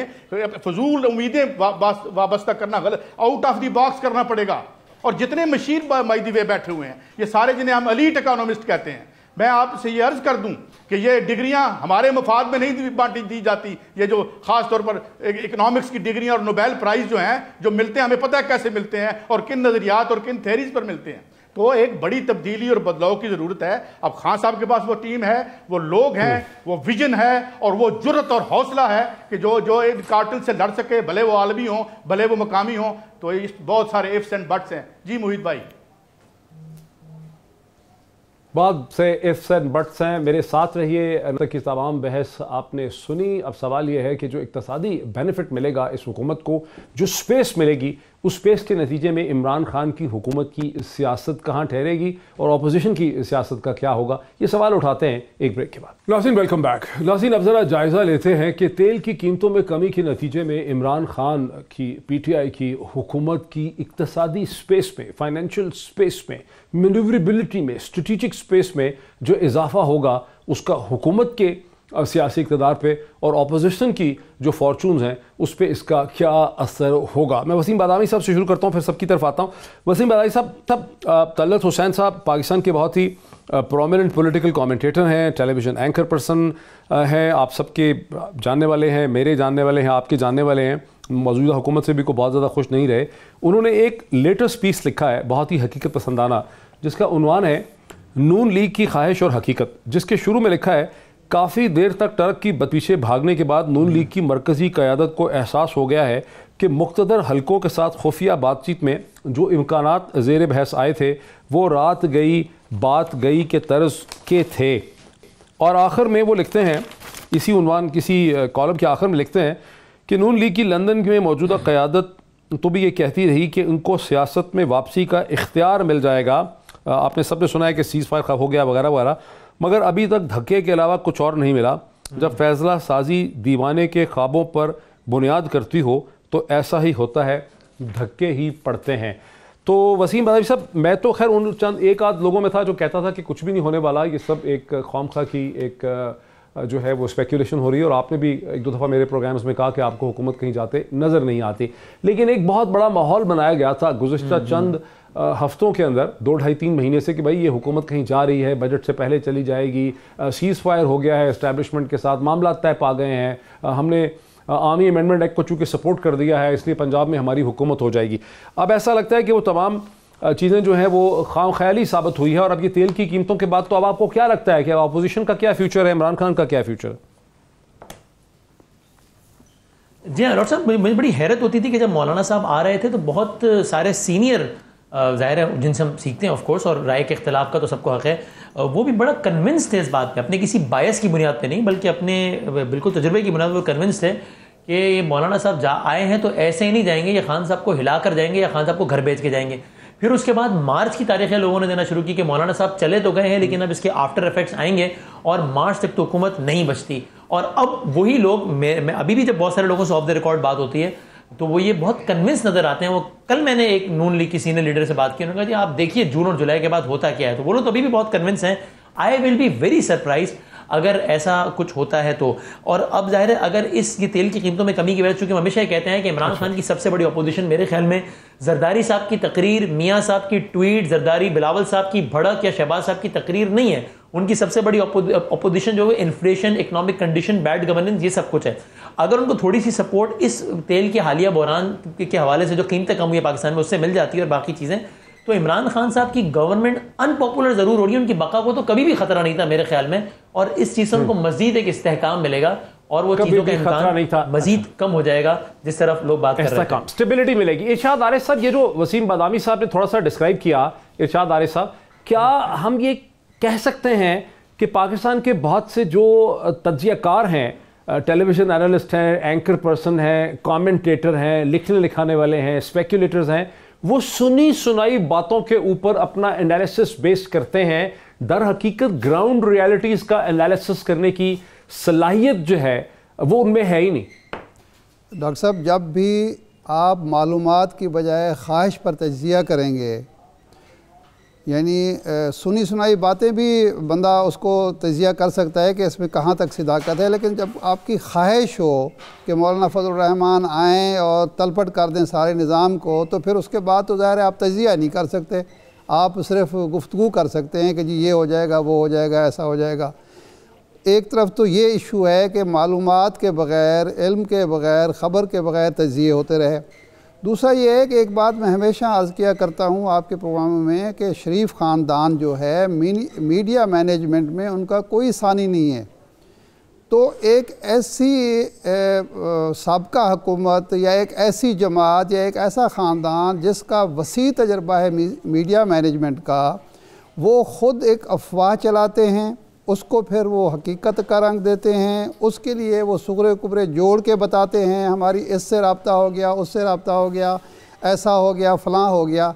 फजूल उम्मीदें वाबस्ता करना गलत, आउट ऑफ द बॉक्स करना पड़ेगा। और जितने मशीन बाय द वे बैठे हुए हैं ये सारे जिन्हें हम एलीट इकोनॉमिस्ट कहते हैं, मैं आपसे ये अर्ज कर दूं कि ये डिग्रियां हमारे मफाद में नहीं बांटी दी जाती। ये जो खास तौर पर इकोनॉमिक्स की डिग्रियां और नोबेल प्राइज जो हैं जो मिलते हैं, हमें पता है कैसे मिलते हैं और किन नजरियात और किन थेरीज पर मिलते हैं। तो एक बड़ी तब्दीली और बदलाव की जरूरत है। अब खान साहब के पास वो टीम है, वो लोग हैं, वो विजन है और वो जुर्रत और हौसला है कि जो एक कार्टल से लड़ सके, भले वो आलमी हो भले वो मकामी हो। तो इस बहुत सारे इफ्स एंड बट्स हैं। जी मोहित भाई, बहुत से इफ्स एंड बट्स हैं। मेरे साथ रहिए, तक की तमाम बहस आपने सुनी। अब सवाल यह है कि जो इक्तसादी बेनिफिट मिलेगा इस हुकूमत को, जो स्पेस मिलेगी, उस स्पेस के नतीजे में इमरान खान की हुकूमत की सियासत कहाँ ठहरेगी और अपोजिशन की सियासत का क्या होगा, ये सवाल उठाते हैं एक ब्रेक के बाद। नाज़रीन वेलकम बैक। नाज़रीन अब ज़रा जायज़ा लेते हैं कि तेल की कीमतों में कमी के नतीजे में इमरान खान की PTI की हुकूमत की इक्तसादी स्पेस में, फाइनेंशियल स्पेस में, मैन्यूवरेबिलिटी में, स्ट्रेटिजिक स्पेस में जो इजाफा होगा उसका हुकूमत के सियासी इक़्तिदार पे और अपोजिशन की जो फॉर्चून्स हैं उस पर इसका क्या असर होगा। मैं वसीम बादामी साहब से शुरू करता हूँ, फिर सबकी तरफ आता हूँ। वसीम बादामी साहब, तब तलत हुसैन साहब पाकिस्तान के बहुत ही प्रोमिनेंट पॉलिटिकल कमेंटेटर हैं, टेलीविज़न एंकर पर्सन हैं, आप सबके जानने वाले हैं, मेरे जानने वाले हैं, आपके जानने वाले हैं, मौजूदा हुकूमत से भी को बहुत ज़्यादा खुश नहीं रहे। उन्होंने एक लेटेस्ट पीस लिखा है बहुत ही हकीकत पसंदाना, जिसका उन्वान है नून लीग की ख्वाहिश और हकीकत, जिसके शुरू में लिखा है काफ़ी देर तक टर्क की पीछे भागने के बाद नून लीग की मरकज़ी क़यादत को एहसास हो गया है कि मुक़्तदर हलकों के साथ खुफिया बातचीत में जो इम्कानात ज़ेर बहस आए थे वो रात गई बात गई के तर्ज के थे। और आखिर में वो लिखते हैं, इसी उन्वान किसी कॉलम के आखिर में लिखते हैं कि नून लीग की लंदन में मौजूदा क़यादत तो भी ये कहती रही कि उनको सियासत में वापसी का इख्तियार मिल जाएगा। आपने सबने सुना है कि सीज़ फायर हो गया वगैरह वगैरह, मगर अभी तक धक्के के अलावा कुछ और नहीं मिला। जब फैसला साजी दीवाने के ख्वाबों पर बुनियाद करती हो तो ऐसा ही होता है, धक्के ही पड़ते हैं। तो वसीम बदावी साहब, मैं तो खैर उन चंद एक आध लोगों में था जो कहता था कि कुछ भी नहीं होने वाला, ये सब एक खौमखा की एक जो है वो स्पेकुलेशन हो रही है, और आपने भी एक दो दफ़ा मेरे प्रोग्राम्स में कहा कि आपको हुकूमत कहीं जाते नज़र नहीं आती। लेकिन एक बहुत बड़ा माहौल बनाया गया था गुज़श्ता चंद हफ्तों के अंदर, 2-2.5-3 महीने से, कि भाई ये हुकूमत कहीं जा रही है, बजट से पहले चली जाएगी, सीज़ फायर हो गया है इस्टेब्लिशमेंट के साथ, मामला तय पा गए हैं, हमने आर्मी अमेंडमेंट एक्ट को चूँकि सपोर्ट कर दिया है, इसलिए पंजाब में हमारी हुकूमत हो जाएगी। अब ऐसा लगता है कि वो तमाम चीज़ें जो हैं वो खाम ख्याली साबित हुई है। और अब ये तेल की कीमतों के बाद तो अब आपको क्या लगता है कि अपोजिशन का क्या फ्यूचर है, इमरान खान का क्या फ्यूचर है? जी हाँ डॉक्टर साहब, मुझे बड़ी हैरत होती थी कि जब मौलाना साहब आ रहे थे तो बहुत सारे सीनियर, ज़ाहिर है जिनसे हम सीखते हैं ऑफ कोर्स, और राय के इख्तलाफ का तो सबको हक़ है, वो भी बड़ा कन्विंस थे इस बात पे, अपने किसी बायस की बुनियाद पे नहीं बल्कि अपने बिल्कुल तजुर्बे की बुनियाद पर कन्विंस थे कि ये मौलाना साहब आए हैं तो ऐसे ही नहीं जाएंगे, ये खान साहब को हिला कर जाएंगे या खान साहब को घर भेज के जाएंगे। फिर उसके बाद मार्च की तारीखें लोगों ने देना शुरू की कि मौलाना साहब चले तो गए हैं लेकिन अब इसके आफ्टर इफेक्ट्स आएंगे और मार्च तक तो हुकूमत नहीं बचती। और अब वही लोग, मैं अभी भी जब बहुत सारे लोगों से ऑफ द रिकॉर्ड बात होती है तो वो ये बहुत कन्विंस नजर आते हैं। वो कल मैंने एक नून लीग की सीनियर लीडर से बात की, उन्होंने कहा जी आप देखिए जून और जुलाई के बाद होता क्या है, तो वो लोग तो अभी भी बहुत कन्विंस हैं। I will be very surprise अगर ऐसा कुछ होता है तो। और अब जाहिर है अगर ये तेल की कीमतों में कमी की वजह से, चूंकि हम हमेशा कहते हैं कि इमरान खान की सबसे बड़ी अपोजिशन मेरे ख्याल में जरदारी साहब की तकरीर, मियाँ साहब की ट्वीट, जरदारी बिलावल साहब की भड़क या शहबाज साहब की तकरीर नहीं है। उनकी सबसे बड़ी अपोजिशन जो है inflation, economic condition, bad governance, ये सब कुछ है। अगर उनको थोड़ी सी सपोर्ट इस तेल के हालिया बहरान के हवाले से जो कीमतें कम हुई है पाकिस्तान में उससे मिल जाती है और बाकी चीज़ें, तो इमरान खान साहब की गवर्नमेंट अनपॉपुलर जरूर हो रही है, उनकी बका को तो कभी भी खतरा नहीं था मेरे ख्याल में, और इस चीज़ से उनको मजीद एक इस्तेहकाम मिलेगा और वो चीज़ों का इम्कान मजीद कम हो जाएगा जिस तरफ लोग बात कर रहे हैं, स्टेबिलिटी मिलेगी। इरशाद आरिफ साहब, ये जो वसीम बदामी साहब ने थोड़ा सा डिस्क्राइब किया, इरशाद आरिफ साहब, क्या हम ये कह सकते हैं कि पाकिस्तान के बहुत से जो तज्जियाकार हैं, टेलीविज़न एनालिस्ट हैं, एंकर पर्सन हैं, कमेंटेटर हैं, लिखने लिखाने वाले हैं, स्पेकुलेटर्स हैं, वो सुनी सुनाई बातों के ऊपर अपना एनालिसिस बेस करते हैं, दर हकीकत ग्राउंड रियलिटीज़ का एनालिसिस करने की सलाहियत जो है वो उनमें है ही नहीं। डॉक्टर साहब, जब भी आप मालूमात की बजाय ख्वाहिश पर तज्जिया करेंगे, यानी सुनी सुनाई बातें भी बंदा उसको तजिया कर सकता है कि इसमें कहाँ तक सदाकत है, लेकिन जब आपकी ख्वाहिश हो कि मौलाना फजल रहमान आएँ और तलपट कर दें सारे निज़ाम को, तो फिर उसके बाद तो ज़ाहिर है आप तजिया नहीं कर सकते, आप सिर्फ गुफ्तगू कर सकते हैं कि जी ये हो जाएगा, वो हो जाएगा, ऐसा हो जाएगा। एक तरफ तो ये इशू है कि मालूमात के बग़ैर, इल्म के बग़ैर, ख़बर के बग़ैर तजिए होते रहे। दूसरा ये है कि एक बात मैं हमेशा अर्ज़ किया करता हूँ आपके प्रोग्रामों में कि शरीफ ख़ानदान जो है मीडिया मैनेजमेंट में उनका कोई सानी नहीं है। तो एक ऐसी साबका हुकूमत या एक ऐसी जमात या एक ऐसा ख़ानदान जिसका वसी तजर्बा है मीडिया मैनेजमेंट का, वो ख़ुद एक अफवाह चलाते हैं, उसको फिर वो हकीकत का रंग देते हैं, उसके लिए वो सुगरे कुबरे जोड़ के बताते हैं, हमारी इससे रब्ता हो गया, उससे रब्ता हो गया, ऐसा हो गया, फ़लाँ हो गया।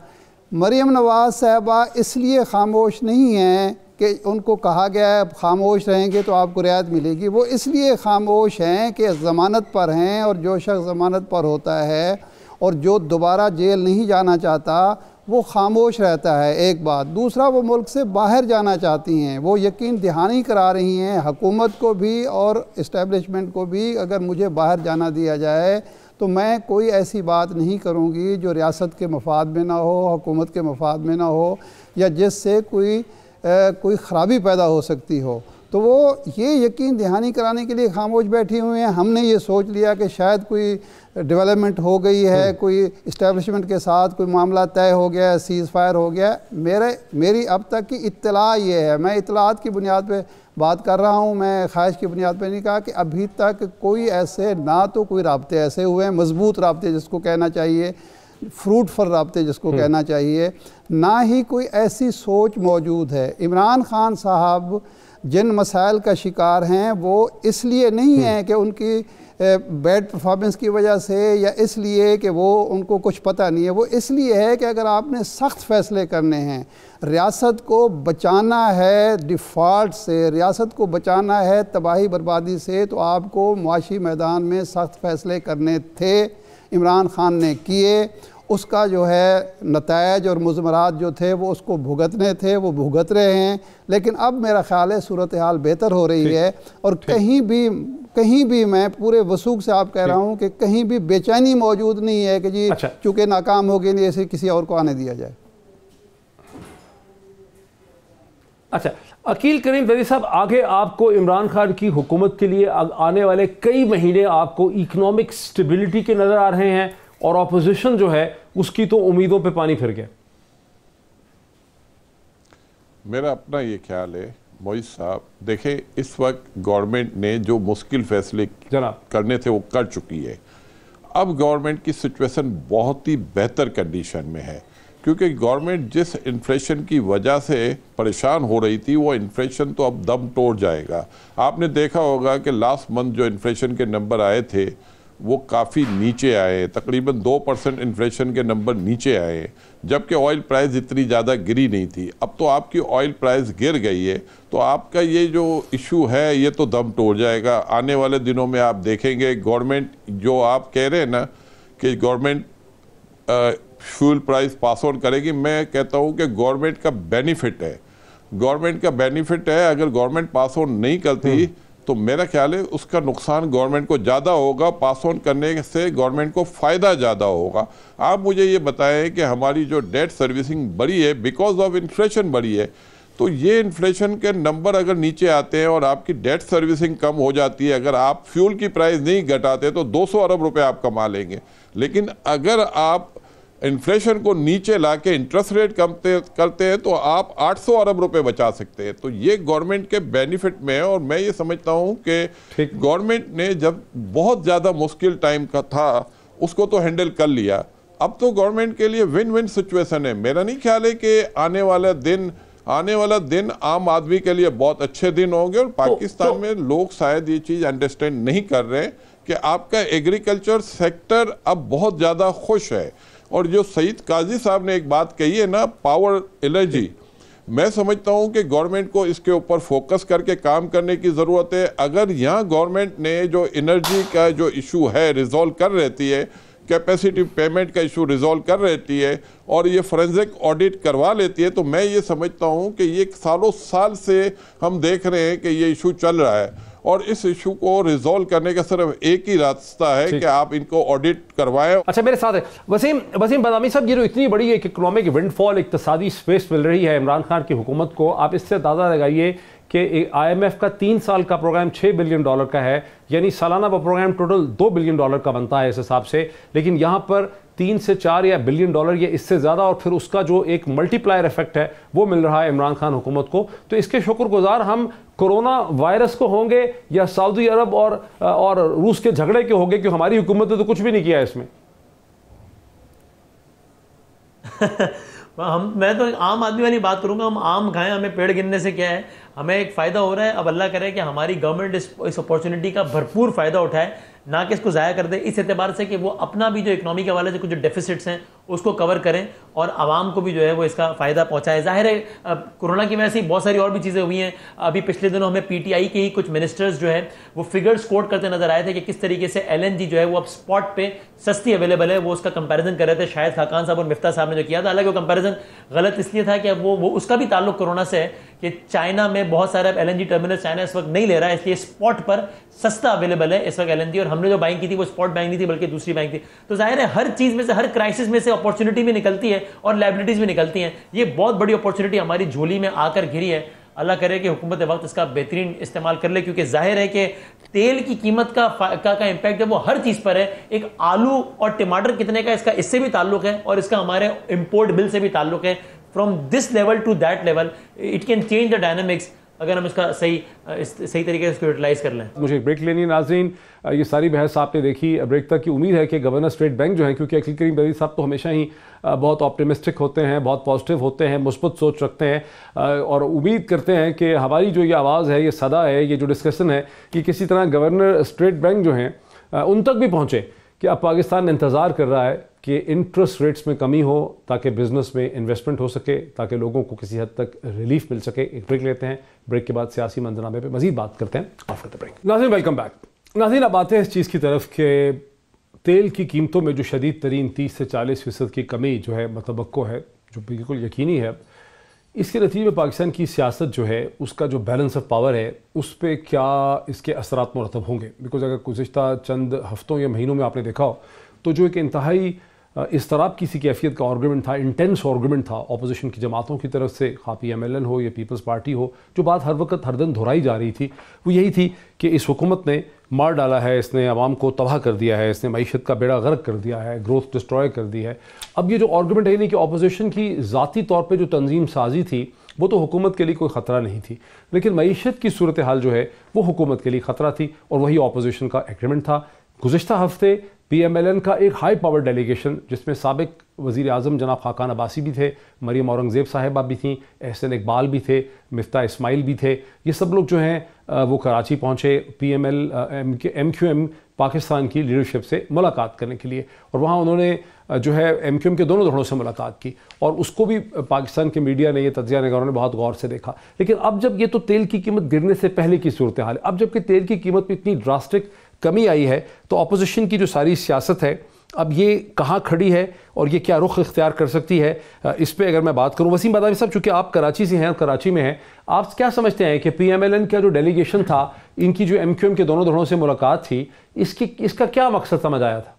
मरीम नवाज़ साहबा इसलिए ख़ामोश नहीं हैं कि उनको कहा गया है ख़ामोश रहेंगे तो आपको रियायत मिलेगी, वो इसलिए ख़ामोश हैं कि ज़मानत पर हैं, और जो शख्स ज़मानत पर होता है और जो दोबारा जेल नहीं जाना चाहता वो ख़ामोश रहता है, एक बात। दूसरा, वो मुल्क से बाहर जाना चाहती हैं, वो यकीन दहानी करा रही हैं हुकूमत को भी और इस्टेब्लिशमेंट को भी, अगर मुझे बाहर जाना दिया जाए तो मैं कोई ऐसी बात नहीं करूँगी जो रियासत के मफाद में ना हो, हुकूमत के मफाद में ना हो, या जिससे कोई ख़राबी पैदा हो सकती हो। तो वो ये यकीन दहानी कराने के लिए खामोश बैठी हुई हैं। हमने ये सोच लिया कि शायद कोई डेवलपमेंट हो गई है, कोई इस्टेब्लिशमेंट के साथ कोई मामला तय हो गया, सीज़ फायर हो गया। मेरी अब तक की इत्तला ये है, मैं इत्तलात की बुनियाद पे बात कर रहा हूँ, मैं ख्वाहिश की बुनियाद पे नहीं कहा, कि अभी तक कोई ऐसे ना तो कोई राब्ते ऐसे हुए हैं, मजबूत राब्ते जिसको कहना चाहिए, फ्रूटफुल राब्ते जिसको कहना चाहिए, ना ही कोई ऐसी सोच मौजूद है। इमरान खान साहब जिन मसाइल का शिकार हैं वो इसलिए नहीं है कि उनकी बैड परफॉर्मेंस की वजह से या इसलिए कि वो उनको कुछ पता नहीं है, वो इसलिए है कि अगर आपने सख्त फ़ैसले करने हैं, रियासत को बचाना है डिफ़ॉल्ट से, रियासत को बचाना है तबाही बर्बादी से, तो आपको मुआशी मैदान में सख्त फ़ैसले करने थे। इमरान खान ने किए, उसका जो है नतायज और मुज़मरात जो थे वो उसको भुगतने थे, वो भुगत रहे हैं। लेकिन अब मेरा ख़्याल है सूरत हाल बेहतर हो रही है, और कहीं भी मैं पूरे वसूख से आप कह रहा हूँ कि कहीं भी बेचैनी मौजूद नहीं है कि जी चूँकि नाकाम हो गए नहीं ऐसे किसी और को आने दिया जाए। अच्छा, अकील करीम ज़ैदी साहब, आगे आपको इमरान खान की हुकूमत के लिए आने वाले कई महीने आपको इकनॉमिक स्टेबिलिटी के नज़र आ रहे हैं, और ऑपोजिशन जो है उसकी तो उम्मीदों पे पानी फिर गया। मेरा अपना ये ख्याल है मोइज साहब, देखें इस वक्त गवर्नमेंट ने जो मुश्किल फैसले करने थे वो कर चुकी है। अब गवर्नमेंट की सिचुएशन बहुत ही बेहतर कंडीशन में है, क्योंकि गवर्नमेंट जिस इन्फ्लेशन की वजह से परेशान हो रही थी वो इन्फ्लेशन तो अब दम तोड़ जाएगा। आपने देखा होगा कि लास्ट मंथ जो इन्फ्लेशन के नंबर आए थे वो काफ़ी नीचे आए, तकरीबन 2% इन्फ्लेशन के नंबर नीचे आए, जबकि ऑयल प्राइस इतनी ज़्यादा गिरी नहीं थी। अब तो आपकी ऑयल प्राइस गिर गई है, तो आपका ये जो इशू है ये तो दम तोड़ जाएगा। आने वाले दिनों में आप देखेंगे गवर्नमेंट जो आप कह रहे हैं ना कि government fuel price pass on करेगी, मैं कहता हूँ कि गवर्नमेंट का बेनिफिट है, गवर्नमेंट का बेनिफिट है। अगर गवर्नमेंट पास ऑन नहीं करती तो मेरा ख्याल है उसका नुकसान गवर्नमेंट को ज़्यादा होगा, पास ऑन करने से गवर्नमेंट को फ़ायदा ज़्यादा होगा। आप मुझे ये बताएं कि हमारी जो डेट सर्विसिंग बढ़ी है बिकॉज ऑफ इन्फ्लेशन बढ़ी है, तो ये इन्फ्लेशन के नंबर अगर नीचे आते हैं और आपकी डेट सर्विसिंग कम हो जाती है, अगर आप फ्यूल की प्राइस नहीं घटाते तो 200 अरब रुपए आप कमा लेंगे। लेकिन अगर आप इन्फ्लेशन को नीचे लाके इंटरेस्ट रेट कम करते हैं तो आप 800 अरब रुपए बचा सकते हैं। तो ये गवर्नमेंट के बेनिफिट में है, और मैं ये समझता हूं कि गवर्नमेंट ने जब बहुत ज़्यादा मुश्किल टाइम का था उसको तो हैंडल कर लिया। अब तो गवर्नमेंट के लिए विन विन सिचुएशन है। मेरा नहीं ख्याल है कि आने वाला दिन आम आदमी के लिए बहुत अच्छे दिन होंगे, और पाकिस्तान में लोग शायद ये चीज़ अंडरस्टैंड नहीं कर रहे कि आपका एग्रीकल्चर सेक्टर अब बहुत ज़्यादा खुश है। और जो सईद काजी साहब ने एक बात कही है ना, पावर एनर्जी, मैं समझता हूं कि गवर्नमेंट को इसके ऊपर फोकस करके काम करने की ज़रूरत है। अगर यहाँ गवर्नमेंट ने जो एनर्जी का जो इशू है रिजॉल्व कर रहती है, कैपेसिटी पेमेंट का इशू रिजॉल्व कर रहती है और ये फोरेंसिक ऑडिट करवा लेती है, तो मैं ये समझता हूँ कि ये सालों साल से हम देख रहे हैं कि ये इशू चल रहा है, और इस इशू को रिजॉल्व करने का सिर्फ एक ही रास्ता है कि आप इनको ऑडिट करवाएं। अच्छा, मेरे साथ है वसीम बदामी साहब, ये जो इतनी बड़ी एक इकोनॉमिक विंडफॉल, इक्तिसादी स्पेस मिल रही है इमरान खान की हुकूमत को, आप इससे अंदाजा लगाइए कि IMF का 3 साल का प्रोग्राम $6 बिलियन का है, यानी सालाना का प्रोग्राम टोटल $2 बिलियन का बनता है इस हिसाब से, लेकिन यहाँ पर 3 से 4 या बिलियन डॉलर या इससे ज़्यादा, और फिर उसका जो एक मल्टीप्लायर इफेक्ट है वो मिल रहा है इमरान खान हुकूमत को। तो इसके शुक्रगुजार हम कोरोना वायरस को होंगे या सऊदी अरब और रूस के झगड़े के होंगे, क्योंकि हमारी हुकूमत ने तो कुछ भी नहीं किया इसमें। मैं तो आम आदमी वाली बात करूंगा, हम आम खाएं, हमें पेड़ गिनने से क्या है, हमें एक फ़ायदा हो रहा है। अब अल्लाह करे कि हमारी गवर्नमेंट इस अपॉर्चुनिटी का भरपूर फ़ायदा उठाए, ना कि इसको ज़ाया कर दे, इस एतबार से कि वो अपना भी जो इकोनॉमी के हवाले से कुछ जो डेफिसिट्स हैं उसको कवर करें और आवाम को भी जो है वो इसका फ़ायदा पहुंचाए। जाहिर है कोरोना की वजह से बहुत सारी और भी चीज़ें हुई हैं। अभी पिछले दिनों हमें PTI के ही कुछ मिनिस्टर्स जो है वो फिगर्स कोट करते नजर आए थे कि किस तरीके से LNG जो है वो अब स्पॉट पे सस्ती अवेलेबल है। वो उसका कंपैरिजन कर रहे थे, शायद खाकान साहब और मिफ्ता साहब ने जो किया था। हालांकि वो कंपैरिजन गलत इसलिए था कि वो उसका भी ताल्लुक कोरोना से है कि चाइना में बहुत सारे LNG टर्मिनल चाइना इस वक्त नहीं ले रहा है, इसलिए स्पॉट पर सस्ता अवेलेबल है इस वक्त LNG। और हमने जो बाइंग की थी वो स्पॉट बाइंग नहीं थी बल्कि दूसरी बाइंग थी। तो जाहिर है हर चीज में से, हर क्राइसिस में से अपॉर्चुनिटी भी निकलती है और लायबिलिटीज भी निकलती हैं। ये बहुत बड़ी अपॉर्चुनिटी हमारी झोली में आकर घिरी है। अल्लाह करे कि हुकूमत वक्त इसका बेहतरीन इस्तेमाल कर ले, क्योंकि जाहिर है कि तेल की कीमत का इंपैक्ट है वो हर चीज पर है। एक आलू और टमाटर कितने का, इसका इससे भी ताल्लुक है और इसका हमारे इंपोर्ट बिल से भी ताल्लुक है। From this level to that level it can change the dynamics अगर हम इसका सही तरीके से इसको यूटिलाइज कर लें। मुझे एक ब्रेक लेनी है नाज़रीन। ये सारी बहस आपने देखी, ब्रेक तक की उम्मीद है कि गवर्नर स्टेट बैंक जो है, क्योंकि अकील करीम ज़ैदी साहब तो हमेशा ही बहुत ऑप्टिमिस्टिक होते हैं, बहुत पॉजिटिव होते हैं, मुस्बत सोच रखते हैं और उम्मीद करते हैं कि हमारी जो ये आवाज़ है, ये सदा है, ये जो डिस्कशन है, कि किसी तरह गवर्नर स्टेट बैंक जो हैं उन तक भी पहुँचे कि अब पाकिस्तान इंतज़ार कर रहा है कि इंटरेस्ट रेट्स में कमी हो ताकि बिज़नेस में इन्वेस्टमेंट हो सके, ताकि लोगों को किसी हद तक रिलीफ मिल सके। एक ब्रेक लेते हैं, ब्रेक के बाद सियासी मंजरनामे पे मज़ीद बात करते हैं आफ्टर द ब्रेक। नाज़रीन वेलकम बैक। नाज़रीन अब आते हैं इस चीज़ की तरफ कि तेल की कीमतों में जो शदीद तरीन 30 से 40% की कमी जो है मतवक्को है, जो बिल्कुल यकीनी है, इसके नतीजे में पाकिस्तान की सियासत जो है उसका जो बैलेंस ऑफ पावर है उस पर क्या इसके असरात मुरतब होंगे। बिकॉज अगर गुज़िश्ता चंद हफ्तों या महीनों में आपने देखा हो तो जो एक इंतहाई इस तरह किसी कैफियत का आर्गूमेंट था, इंटेंस आर्गूमेंट था अपोजिशन की जमातों की तरफ से, खा PMLN हो या पीपल्स पार्टी हो, जो बात हर वक्त हर दिन दोहराई जा रही थी वो यही थी कि इस हुकूमत ने मार डाला है, इसने आवाम को तबाह कर दिया है, इसने मईशत का बेड़ा गर्क कर दिया है, ग्रोथ डिस्ट्रॉय कर दी है। अब ये जो आर्गूमेंट है नहीं कि अपोजिशन की ज़ाती तौर पर जो तंजीम साजी थी वो तो हुकूमत के लिए कोई ख़तरा नहीं थी, लेकिन मईशत की सूरत हाल जो है वो हुकूमत के लिए ख़तरा थी और वही अपोजिशन का एग्रीमेंट था। गुज़िश्ता हफ्ते PMLN का एक हाई पावर डेलीगेशन जिसमें साबिक वज़ीर आज़म जनाब खाकान अब्बासी भी थे, मरियम औरंगज़ेब साहिबा भी थीं, एहसन इकबाल भी थे, मिफ्ता इस्माइल भी थे, ये सब लोग जो हैं वो कराची पहुँचे MQM पाकिस्तान की लीडरशिप से मुलाकात करने के लिए। और वहाँ उन्होंने जो है MQM के दोनों धड़ों से मुलाकात की और उसको भी पाकिस्तान के मीडिया ने, ये तज्ज़िया नगारों ने बहुत गौर से देखा। लेकिन अब जब ये तो तेल की कीमत गिरने से पहले की सूरत हाल है, अब जबकि तेल की कीमत में इतनी ड्रास्टिक कमी आई है तो अपोजिशन की जो सारी सियासत है अब ये कहाँ खड़ी है और ये क्या रुख इख्तियार कर सकती है, इस पे अगर मैं बात करूँ। वसीम बादामी साहब, चूँकि आप कराची से हैं और कराची में हैं, आप क्या समझते हैं कि PMLN का जो डेलीगेशन था, इनकी जो MQM के दोनों धड़ों से मुलाकात थी, इसका क्या मकसद समझ आया था?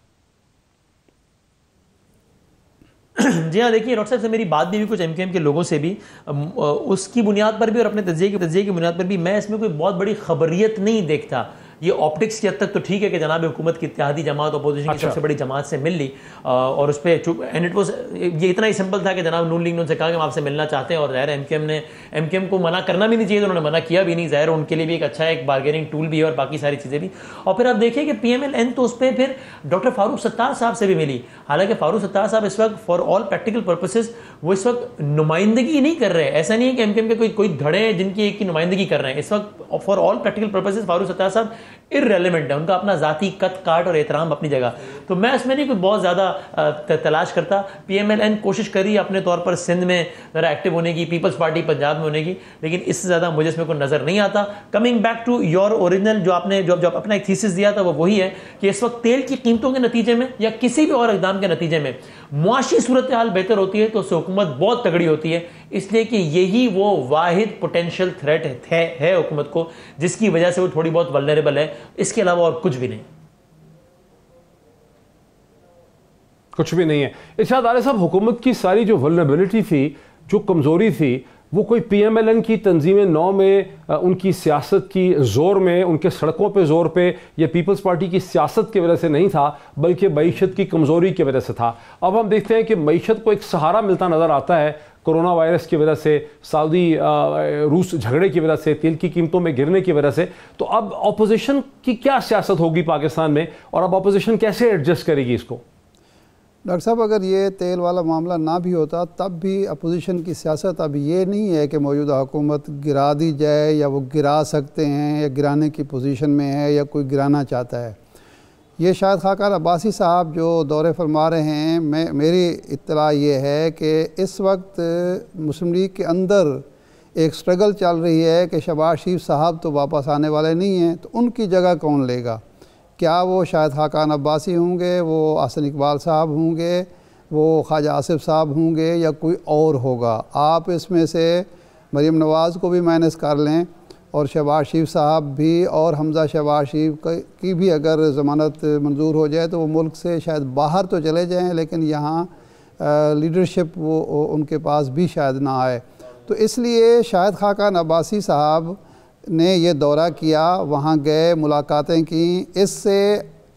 जी हाँ, देखिए डॉक्टर साहब से मेरी बात भी हुई कुछ MQM के लोगों से भी, उसकी बुनियाद पर भी और अपने तज्ज़िये की बुनियाद पर भी मैं इसमें कोई बहुत बड़ी खबरियत नहीं देखता। ये ऑप्टिक्स की हद तक तो ठीक है कि जनाब हुकूमत की इत्तेहादी जमात अपोजिशन की सबसे बड़ी जमात से मिल ली और उस पर एंड इट वाज, ये इतना ही सिंपल था कि जनाब नून लीग ने उनसे कहा कि हम आपसे मिलना चाहते हैं और ज़ाहिर MQM को मना करना भी नहीं चाहिए, तो उन्होंने मना किया भी नहीं। ज़ाहिर उनके लिए भी एक अच्छा एक बार्गेनिंग टूल भी है और बाकी सारी चीज़ें भी। और फिर आप देखिए कि PMLN तो उस पर फिर डॉक्टर फारूक सत्तार साहब से भी मिली। हालांकि फारूक सत्तार साहब इस वक्त फॉर ऑल प्रैक्टिकल पर्पसेस वो इस वक्त नुमाइंदगी नहीं कर रहे हैं। ऐसा नहीं है कि MQM के कोई धड़े हैं जिनकी एक की नुमाइंदगी कर रहे हैं। इस वक्त for all practical purposes Farooq Sattar साहब इररेलेवेंट है, उनका अपना जाती कत काट और एहतराम अपनी जगह, तो मैं इसमें नहीं कोई बहुत ज़्यादा तलाश करता। PMLN कोशिश करी अपने तौर पर सिंध में ज़रा एक्टिव होने की, पीपल्स पार्टी पंजाब में होने की, लेकिन इससे ज़्यादा मुझे इसमें कोई नज़र नहीं आता। Coming back to your original, जो आपने जो अपना एक थीसिस दिया था वो वही है कि इस वक्त तेल की कीमतों के नतीजे में या किसी भी और इक़दाम के नतीजे में मुआशी सूरत हाल बेहतर होती है तो उससे हुकूमत बहुत तगड़ी होती है, इसलिए कि यही वो वाहिद पोटेंशियल थ्रेट है हुकूमत को जिसकी वजह से वो थोड़ी बहुत वल्नरेबल है, इसके अलावा और कुछ भी नहीं। कुछ भी नहीं है। इरशाद आले साहब, हुकूमत की सारी जो वल्नरेबिलिटी थी, जो कमज़ोरी थी, वो कोई PMLN की तंजीम नौ में उनकी सियासत की ज़ोर में, उनके सड़कों पे ज़ोर पे या पीपल्स पार्टी की सियासत की वजह से नहीं था, बल्कि मईशत की कमज़ोरी की वजह से था। अब हम देखते हैं कि मईशत को एक सहारा मिलता नज़र आता है कोरोना वायरस की वजह से, सऊदी रूस झगड़े की वजह से, तेल की कीमतों में गिरने की वजह से। तो अब अपोजिशन की क्या सियासत होगी पाकिस्तान में और अब अपोजिशन कैसे एडजस्ट करेगी इसको? डॉक्टर साहब, अगर ये तेल वाला मामला ना भी होता तब भी अपोजिशन की सियासत अब ये नहीं है कि मौजूदा हुकूमत गिरा दी जाए या वो गिरा सकते हैं या गिराने की पोजीशन में है या कोई गिराना चाहता है। ये शायद खाकान अब्बासी साहब जो दौरे फरमा रहे हैं, मेरी इत्तला ये है कि इस वक्त मुस्लिम लीग के अंदर एक स्ट्रगल चल रही है कि शहबाज शरीफ साहब तो वापस आने वाले नहीं हैं, तो उनकी जगह कौन लेगा? क्या वो शायद खाकान अब्बासी होंगे, वो अहसन इकबाल साहब होंगे, वो ख्वाजा आसिफ साहब होंगे या कोई और होगा? आप इसमें से मरीम नवाज़ को भी माइनस कर लें और शहबाज शरीफ साहब भी और हमज़ा शहबाज शरीफ की भी अगर ज़मानत मंजूर हो जाए तो वो मुल्क से शायद बाहर तो चले जाएं, लेकिन यहाँ लीडरशिप वो उनके पास भी शायद ना आए। तो इसलिए शायद खाकान अब्बासी साहब ने ये दौरा किया, वहाँ गए, मुलाकातें की, इससे